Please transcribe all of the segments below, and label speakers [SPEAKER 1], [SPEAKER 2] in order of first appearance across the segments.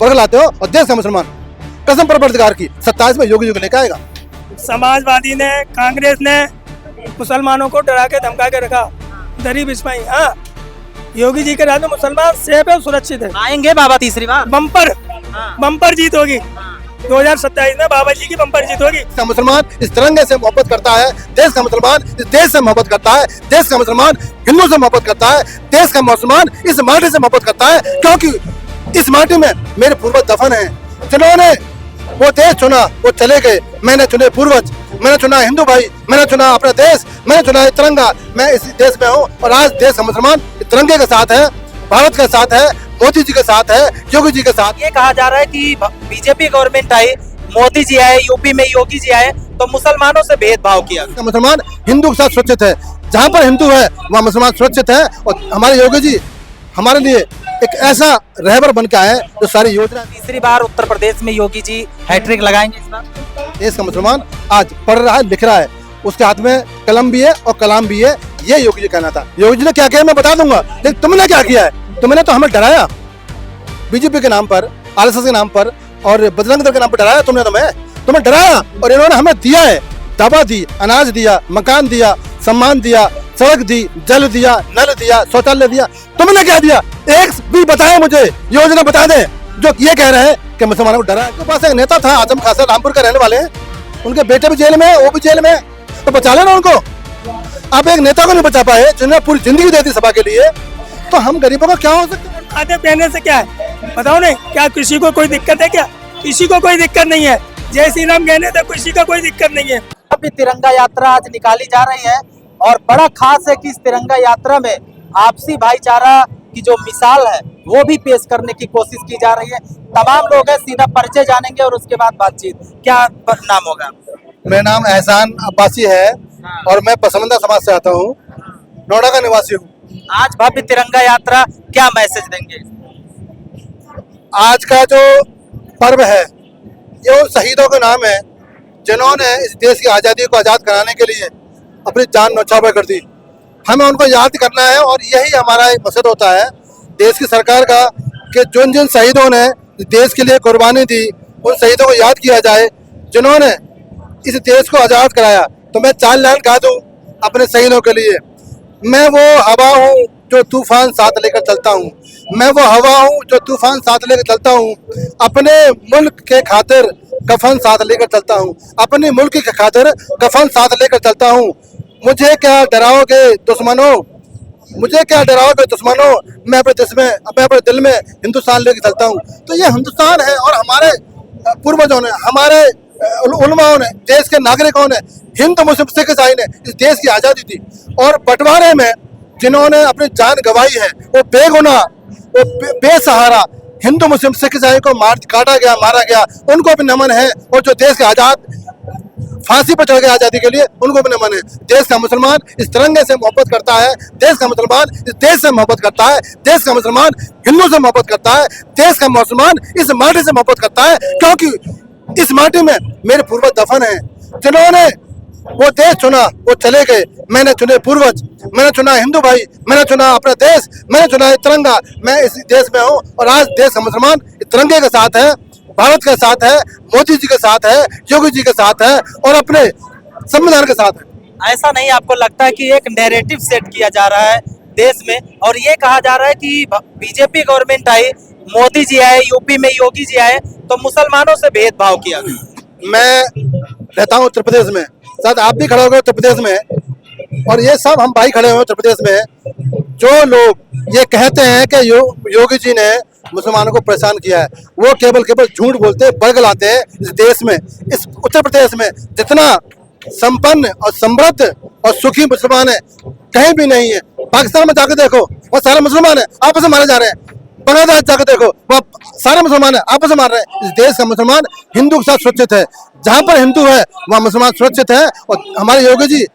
[SPEAKER 1] बरगलाते हो और देश का मुसलमान कसम परवरदिगार की 27 में योगी जी को लेकर आएगा।
[SPEAKER 2] समाजवादी ने, कांग्रेस ने मुसलमानों को डरा के धमका के रखा, दरी बिछवाई। हाँ, योगी जी के राज में मुसलमान सेफ है, सुरक्षित है।
[SPEAKER 3] आएंगे बाबा तीसरी बार?
[SPEAKER 2] बम्पर
[SPEAKER 3] हाँ।
[SPEAKER 2] बम्पर जीत होगी। 2027 में बाबा जी की बम्पर जीत होगी।
[SPEAKER 1] देश का मुसलमान इस तिरंगे से मोहब्बत करता है, देश का मुसलमान इस देश से मोहब्बत करता है, देश का मुसलमान हिंदू से मोहब्बत करता है, देश का मुसलमान इस माटी से मोहब्बत करता है, क्योंकि इस माटी में मेरे पूर्वज दफन हैं। जिन्होंने वो देश चुना वो चले गए, मैंने चुने पूर्वज, मैंने चुना हिंदू भाई, मैंने चुना अपना देश, मैंने चुना तिरंगा। मैं इस देश में हूँ और आज देश का मुसलमान तिरंगे के साथ है, भारत के साथ है, मोदी जी के साथ है, योगी जी के साथ।
[SPEAKER 3] ये कहा जा रहा है कि बीजेपी गवर्नमेंट आई, मोदी जी आए, यूपी में योगी जी आए तो मुसलमानों से भेदभाव किया।
[SPEAKER 1] मुसलमान हिंदू के साथ सुरक्षित है, जहाँ पर हिंदू है वहाँ मुसलमान सुरक्षित है। और हमारे योगी जी हमारे लिए एक ऐसा रहबर बन के आए जो सारी योजना।
[SPEAKER 3] तीसरी बार उत्तर प्रदेश में योगी जी हैट्रिक लगाएंगे इस बार?
[SPEAKER 1] देश का मुसलमान आज पढ़ रहा है, लिख रहा है, उसके हाथ में कलम भी है और कलाम भी है। ये योगी जी कहना था। योगी जी ने क्या किया मैं बता दूंगा, लेकिन तुमने क्या किया है? तुमने तो हमें डराया, बीजेपी के नाम पर, आरएसएस के नाम पर और बजरंग दल के नाम पर डराया तुमने। तुम्हें डराया और इन्होंने हमें दिया है, दवा दी, अनाज दिया, मकान दिया, सम्मान दिया, सड़क दी, जल दिया, नल दिया, शौचालय दिया। तुमने क्या दिया? एक भी बताए मुझे, योजना बता दे जो ये कह रहे हैं कि मुसलमानों को डरा। के पास एक नेता था आजम खासा, रामपुर का रहने वाले हैं, उनके बेटे भी जेल में है, वो भी जेल में है, तो बचा लेना उनको। आप एक नेता को नहीं बचा पाए जिन्होंने पूरी जिंदगी दे दी सभा के लिए, तो हम गरीबों का क्या हो सकता है?
[SPEAKER 2] खाते पहनने से क्या है बताओ ने? क्या किसी को कोई दिक्कत है? क्या किसी को कोई दिक्कत नहीं है। जय श्री राम कहने से किसी का कोई दिक्कत नहीं है।
[SPEAKER 3] अभी तिरंगा यात्रा आज निकाली जा रही है और बड़ा खास है कि इस तिरंगा यात्रा में आपसी भाईचारा की जो मिसाल है वो भी पेश करने की कोशिश की जा रही है। तमाम लोग हैं, सीधा परिचय जानेंगे और उसके बाद बातचीत। क्या नाम होगा?
[SPEAKER 1] मेरा नाम एहसान अब्बासी है और मैं पसमंदा समाज से आता हूँ, नोएडा का निवासी हूँ।
[SPEAKER 3] आज भव्य तिरंगा यात्रा, क्या मैसेज देंगे?
[SPEAKER 1] आज का जो पर्व है ये उन शहीदों का नाम है जिन्होंने इस देश की आज़ादी को आज़ाद कराने के लिए अपनी जान न्यौछावर कर दी। हमें उनको याद करना है और यही हमारा एक मकसद होता है देश की सरकार का कि जिन जिन शहीदों ने देश के लिए कुर्बानी दी उन शहीदों को याद किया जाए जिन्होंने इस देश को आज़ाद कराया। तो मैं 4 लाइन गा दूँ अपने शहीदों के लिए। मैं वो हवा हूँ जो तूफान साथ लेकर चलता हूँ, मैं वो हवा हूँ जो तूफान साथ लेकर चलता हूँ, अपने मुल्क के खातिर कफन साथ लेकर चलता हूँ, अपने मुल्क के खातिर कफन साथ लेकर चलता हूँ। मुझे क्या डराओगे दुश्मनों, मुझे क्या डराओगे दुश्मनों, मैं अपने दिल में हिंदुस्तान लेकर चलता हूँ। तो ये हिंदुस्तान है और हमारे पूर्वजों ने, हमारे उलमाओं ने, देश के नागरिकों ने, हिंदू मुस्लिम सिख ईसाई ने इस देश की आज़ादी दी। और बंटवारे में जिन्होंने अपनी जान गंवाई है वो बेगुनाह, वो बेसहारा हिंदू मुस्लिम सिख ईसाई को काटा गया, मारा गया, उनको भी नमन है। और जो देश के आज़ाद फांसी पर चढ़ गए आज़ादी के लिए, उनको भी नमन है। देश का मुसलमान इस तिरंगे से मोहब्बत करता है, देश का मुसलमान इस देश से मोहब्बत करता है, देश का मुसलमान हिंदू से मोहब्बत करता है, देश का मुसलमान इस माटी से मोहब्बत करता है, क्योंकि इस माटी में मेरे पूर्वज दफन हैं। जिन्होंने वो देश चुना वो चले गए, मैंने चुने पूर्वज, मैंने चुना हिंदू भाई, मैंने चुना अपना देश, मैंने चुना तिरंगा। मैं इस देश में हूँ और आज देश का मुसलमान तिरंगे के साथ है, भारत के साथ है, मोदी जी के साथ है, योगी जी के साथ है और अपने संविधान के साथ है।
[SPEAKER 3] ऐसा नहीं आपको लगता है कि एक नैरेटिव सेट किया जा रहा है देश में और ये कहा जा रहा है कि बीजेपी गवर्नमेंट आई, मोदी जी आए, यूपी में योगी जी आए तो मुसलमानों से भेदभाव किया गया?
[SPEAKER 1] मैं रहता हूँ उत्तर प्रदेश में, शायद आप भी खड़े हो गए उत्तर प्रदेश में और ये सब हम भाई खड़े हुए उत्तर प्रदेश में। जो लोग ये कहते हैं कि योगी जी ने मुसलमानों को परेशान किया है, वो केवल झूठ बोलते हैं, बरगलाते हैं। इस देश में, इस उत्तर प्रदेश में जितना संपन्न और समृद्ध और सुखी मुसलमान है कहीं भी नहीं है। पाकिस्तान में जाकर देखो वो सारे मुसलमान है, आपस में मारे जा रहे हैं। बांग्लादेश जाकर देखो वह सारे मुसलमान है, आपस में मार रहे हैं। इस देश का मुसलमान हिंदू के साथ सुरक्षित है, जहाँ पर हिंदू है वहाँ मुसलमान सुरक्षित है। और हमारे योगी जी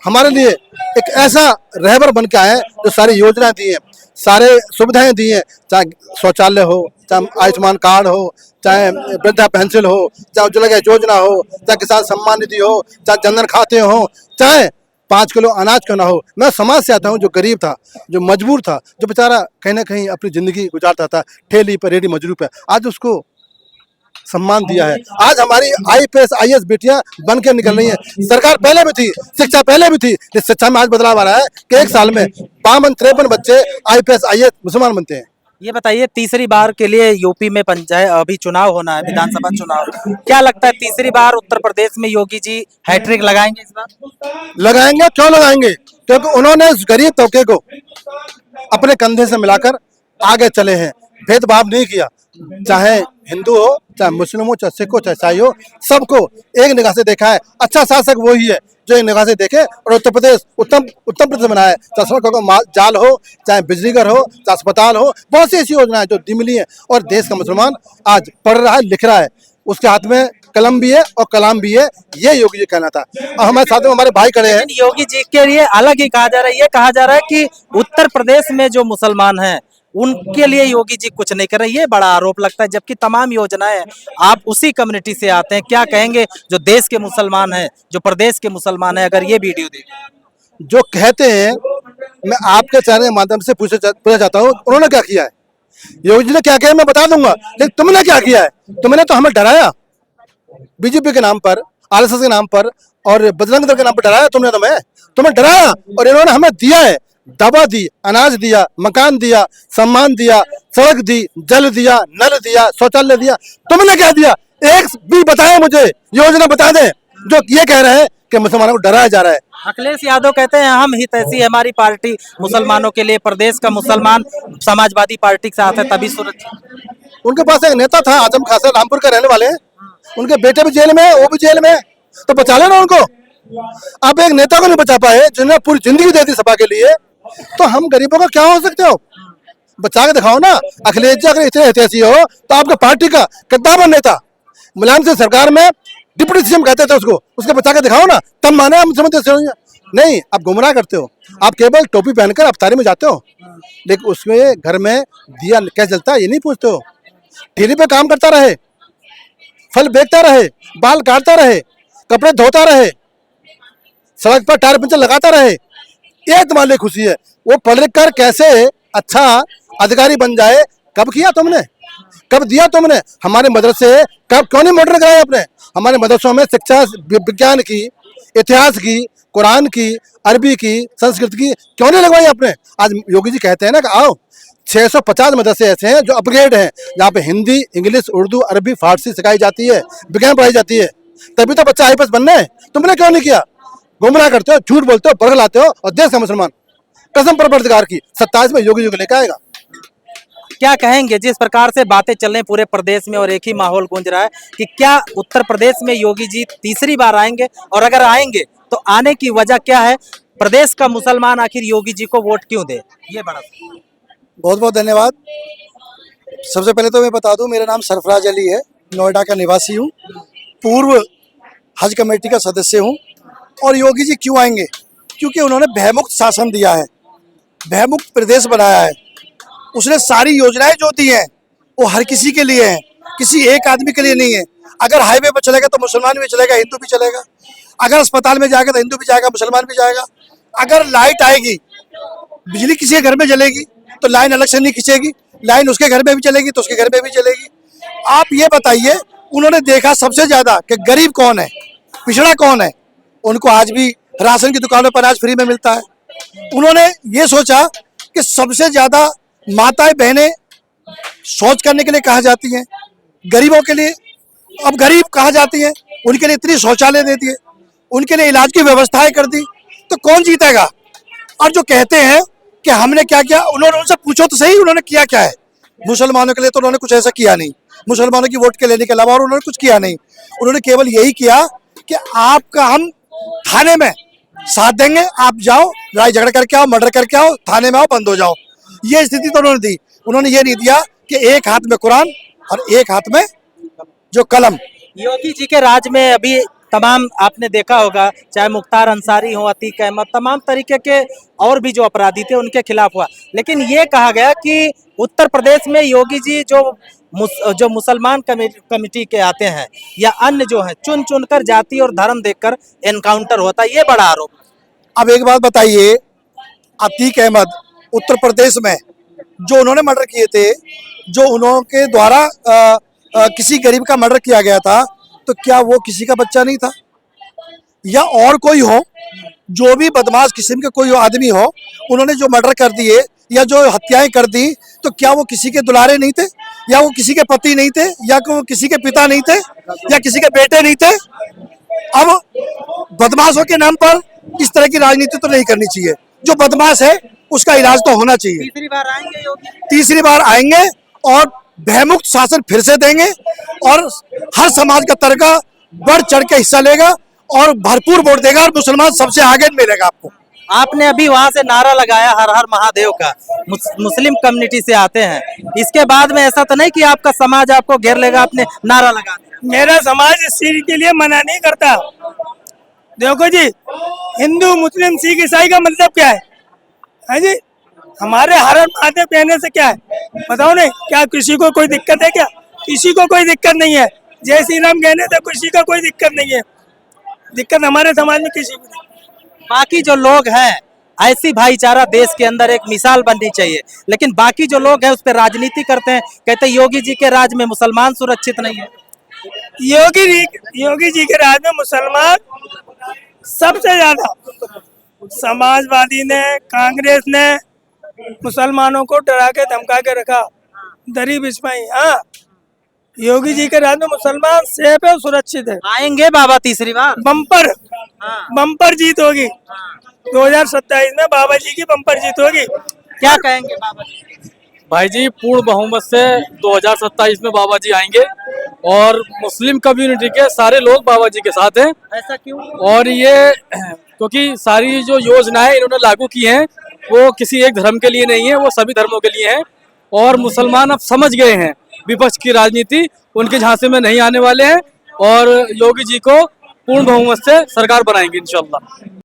[SPEAKER 1] हमारे लिए एक ऐसा रहबर बन के आए हैं जो सारी योजना दी है, सारे सुविधाएं दी हैं, चाहे शौचालय हो, चाहे आयुष्मान कार्ड हो, चाहे वृद्धा पेंशन हो, चाहे उज्ज्वला गैस योजना हो, चाहे किसान सम्मान निधि हो, चाहे जनधन खाते हो, चाहे 5 किलो अनाज का ना हो। मैं समाज से आता हूँ, जो गरीब था, जो मजबूर था, जो बेचारा कहीं ना कहीं अपनी जिंदगी गुजारता था ठेली पर, रेडी मजदूरी पर, आज उसको सम्मान दिया है। आज हमारी IPS IAS बेटियां बन के निकल रही हैं। सरकार पहले भी थी, शिक्षा पहले भी थी, इस शिक्षा में आज बदलाव आ रहा है कि 1 साल में 52-53 बच्चे IPS IAS मुसलमान बनते हैं।
[SPEAKER 3] ये बताइए, तीसरी बार के लिए यूपी में पंचायत अभी चुनाव होना है, विधानसभा चुनाव, क्या लगता है तीसरी बार उत्तर प्रदेश में योगी जी हैट्रिक लगाएंगे इस बार?
[SPEAKER 1] लगाएंगे, क्यों लगाएंगे? क्योंकि उन्होंने उस गरीब तबके को अपने कंधे से मिलाकर आगे चले हैं, भेदभाव नहीं किया। चाहे हिंदू हो, चाहे मुस्लिम हो, चाहे सिख हो, चाहे ईसाई हो, सबको एक निगाह से देखा है। अच्छा शासक वही है जो एक निगाह से देखे और उत्तर प्रदेश उत्तम प्रदेश बनाया है। चाहे सड़कों का जाल हो, चाहे बिजली घर हो, चाहे अस्पताल हो, बहुत सी ऐसी योजनाएं जो दी मिली है। और देश का मुसलमान आज पढ़ रहा है, लिख रहा है, उसके हाथ में कलम भी है और कलाम भी है। ये योगी जी कहना था। और हमारे साथ में हमारे भाई खड़े हैं।
[SPEAKER 3] लेकिन योगी जी के लिए अलग ही कहा जा रहा है, ये कहा जा रहा है कि उत्तर प्रदेश में जो मुसलमान हैं उनके लिए योगी जी कुछ नहीं कर रहे, ये बड़ा आरोप लगता है, जबकि तमाम योजनाएं आप उसी कम्युनिटी से आते हैं। क्या कहेंगे जो देश के मुसलमान हैं, जो प्रदेश के मुसलमान हैं, अगर ये वीडियो देखें?
[SPEAKER 1] जो कहते हैं, मैं आपके चैनल के माध्यम से पूछना चाहता हूँ, उन्होंने क्या किया है? योगी जी ने क्या किया है मैं बता दूंगा, लेकिन तुमने क्या किया है? तुमने तो हमें डराया, बीजेपी के नाम पर, RSS के नाम पर और बजरंग दल के नाम पर डराया तुमने। तुम्हें डराया और इन्होंने हमें दिया है, दवा दी, अनाज दिया, मकान दिया, सम्मान दिया, सड़क दी, जल दिया, नल दिया, शौचालय दिया। तुमने क्या दिया? एक भी बताए मुझे, योजना बता दे जो ये कह रहे हैं कि मुसलमानों को डराया जा रहा है।
[SPEAKER 3] अखिलेश यादव कहते हैं हम हित ऐसी हमारी पार्टी मुसलमानों के लिए, प्रदेश का मुसलमान समाजवादी पार्टी के साथ है तभी सुरक्षित।
[SPEAKER 1] उनके पास एक नेता था आजम खासा, रामपुर का रहने वाले हैं, उनके बेटे भी जेल में है, वो भी जेल में है, तो बचा लेना उनको। आप एक नेता को नहीं बचा पाए जिन्होंने पूरी जिंदगी दे दी सपा के लिए, तो हम गरीबों का क्या हो सकते हो? बचा के दिखाओ ना। अखिलेश जी अगर इतने ऐसी हो तो आपका पार्टी का कद्दावर नेता, मुलायम से सरकार में डिप्टी CM कहते थे उसको बचा के दिखाओ ना, तब माने हम समझते नहीं। आप गुमराह करते हो, आप केवल टोपी पहनकर अफ्तारी में जाते हो, लेकिन उसमें घर में दिया कैसे जलता है ये नहीं पूछते हो। ठेली पे काम करता रहे, फल बेचता रहे, बाल काटता रहे, कपड़े धोता रहे, सड़क पर टायर पंचर लगाता रहे, ये तुम्हारे लिए खुशी है। वो पढ़ लिख कर कैसे अच्छा अधिकारी बन जाए, कब किया तुमने? कब दिया तुमने? हमारे मदरसे कब क्यों नहीं मॉडर्न कराए आपने? हमारे मदरसों में शिक्षा विज्ञान की, इतिहास की, कुरान की, अरबी की, संस्कृत की क्यों नहीं लगवाई आपने? आज योगी जी कहते हैं ना कि आओ 650 मदरसे ऐसे हैं जो अपग्रेड हैं, जहाँ पे हिंदी, इंग्लिश, उर्दू, अरबी, फारसी सिखाई जाती है, विज्ञान पढ़ाई जाती है, तभी तो बच्चा IPS बनना है। तुमने क्यों नहीं किया? गुमराह करते हो, झूठ बोलते हो, बरगलाते हो, और देश का मुसलमान कसम परवरदिगार की 27 में योगी जी को लेकर आएगा।
[SPEAKER 3] क्या कहेंगे जिस प्रकार से बातें चल रही पूरे प्रदेश में और एक ही माहौल गूंज रहा है कि क्या उत्तर प्रदेश में योगी जी तीसरी बार आएंगे, और अगर आएंगे तो आने की वजह क्या है? प्रदेश का मुसलमान आखिर योगी जी को वोट क्यों दे? ये बड़ा
[SPEAKER 4] बहुत बहुत धन्यवाद। सबसे पहले तो मैं बता दूं, मेरा नाम सरफराज अली है, नोएडा का निवासी हूं, पूर्व हज कमेटी का सदस्य हूं। और योगी जी क्यों आएंगे? क्योंकि उन्होंने भयमुक्त शासन दिया है, भयमुक्त प्रदेश बनाया है। उसने सारी योजनाएं जो दी हैं वो हर किसी के लिए हैं, किसी एक आदमी के लिए नहीं है। अगर हाईवे पर चलेगा तो मुसलमान भी चलेगा, हिंदू भी चलेगा। अगर अस्पताल में जाएगा तो हिंदू भी जाएगा, मुसलमान भी जाएगा। अगर लाइट आएगी, बिजली किसी के घर में जलेगी तो लाइन अलग से नहीं खींचेगी, लाइन उसके घर में भी चलेगी तो उसके घर में भी चलेगी। आप ये बताइए, उन्होंने देखा सबसे ज्यादा कि गरीब कौन है, पिछड़ा कौन है। उनको आज भी राशन की दुकानों पर अनाज फ्री में मिलता है। उन्होंने ये सोचा कि सबसे ज्यादा माताएं बहनें शौच करने के लिए कहा जाती हैं, गरीबों के लिए अब गरीब कहा जाती हैं, उनके लिए इतनी शौचालय दे दिए, उनके लिए इलाज की व्यवस्थाएं कर दी, तो कौन जीतेगा? और जो कहते हैं कि हमने क्या किया, उन्होंने उनसे पूछो तो सही, उन्होंने किया क्या है मुसलमानों के लिए? तो उन्होंने कुछ ऐसा किया नहीं, मुसलमानों की वोट के लेने के अलावा, और उन्होंने कुछ किया नहीं। उन्होंने केवल यही किया कि आपका हम थाने में साथ देंगे, आप जाओ लड़ाई झगड़ा करके आओ, मर्डर करके आओ, थाने में आओ, बंद हो जाओ। ये स्थिति तो उन्होंने दी। उन्होंने ये नहीं दिया कि एक हाथ में कुरान और एक हाथ में जो कलम।
[SPEAKER 3] योगी जी के राज में अभी तमाम आपने देखा होगा, चाहे मुख्तार अंसारी हो, अतीक अहमद, तमाम तरीके के और भी जो अपराधी थे उनके खिलाफ हुआ। लेकिन ये कहा गया कि उत्तर प्रदेश में योगी जी जो मुसलमान कमेटी के आते हैं या अन्य जो है, चुन चुन कर जाति और धर्म देखकर एनकाउंटर होता है, ये बड़ा आरोप।
[SPEAKER 4] अब एक बात बताइए, अतीक अहमद उत्तर प्रदेश में जो उन्होंने मर्डर किए थे, जो उनके द्वारा किसी गरीब का मर्डर किया गया था, तो क्या वो किसी का बच्चा नहीं था? या और कोई हो, जो भी बदमाश किस्म के कोई आदमी हो, उन्होंने जो मर्डर कर दिए या जो हत्याएं कर दी, तो क्या वो किसी के दुलारे नहीं थे, या वो किसी के पति नहीं थे, या वो किसी के पिता नहीं थे, या किसी के बेटे नहीं थे? अब बदमाशों के नाम पर इस तरह की राजनीति तो नहीं करनी चाहिए। जो बदमाश है उसका इलाज तो होना चाहिए।
[SPEAKER 3] तीसरी बार आएंगे योगी?
[SPEAKER 4] तीसरी बार आएंगे और भयमुक्त शासन फिर से देंगे, और हर समाज का तबका बढ़ चढ़ के हिस्सा लेगा और भरपूर वोट देगा, और मुसलमान सबसे आगे मिलेगा आपको।
[SPEAKER 3] आपने अभी वहां से नारा लगाया हर हर महादेव का, मुस्लिम कम्युनिटी से आते हैं, इसके बाद में ऐसा तो नहीं कि आपका समाज आपको घेर लेगा? आपने नारा लगा दिया।
[SPEAKER 2] मेरा समाज इस चीज के लिए मना नहीं करता। देखो जी, हिंदू मुस्लिम सिख ईसाई का मतलब क्या है जी? हमारे हर हर महादेव कहने से क्या है बताओ? नहीं, क्या किसी को कोई दिक्कत है? क्या किसी को कोई दिक्कत नहीं है। जय श्री राम कहने से किसी का कोई दिक्कत नहीं है। दिक्कत हमारे समाज में किसी को नहीं।
[SPEAKER 3] बाकी जो लोग हैं, ऐसी भाईचारा देश के अंदर एक मिसाल बननी चाहिए, लेकिन बाकी जो लोग हैं उस पर राजनीति करते हैं, कहते हैं योगी जी के राज में मुसलमान सुरक्षित नहीं है।
[SPEAKER 2] योगी जी के राज में मुसलमान सबसे ज्यादा, समाजवादी ने, कांग्रेस ने मुसलमानों को डरा के धमका के रखा, दरी बिछवाई। हाँ, योगी जी के राज में मुसलमान सेफ है, सुरक्षित है।
[SPEAKER 3] आएंगे बाबा तीसरी बार?
[SPEAKER 2] बम्पर
[SPEAKER 3] हाँ।
[SPEAKER 2] बम्पर जीत होगी। 2027 में बाबा जी की बम्पर जीत होगी।
[SPEAKER 3] क्या कहेंगे बाबा जी?
[SPEAKER 5] भाई जी, पूर्ण बहुमत से 2027 में बाबा जी आएंगे, और मुस्लिम कम्युनिटी के सारे लोग बाबा जी के साथ हैं।
[SPEAKER 3] ऐसा क्यों?
[SPEAKER 5] और ये क्योंकि सारी जो योजनाएं इन्होंने लागू की हैं वो किसी एक धर्म के लिए नहीं है, वो सभी धर्मों के लिए हैं। और मुसलमान अब समझ गए हैं विपक्ष की राजनीति उनके झांसे में नहीं आने वाले हैं, और योगी जी को पूर्ण बहुमत से सरकार बनाएंगे इंशाल्लाह।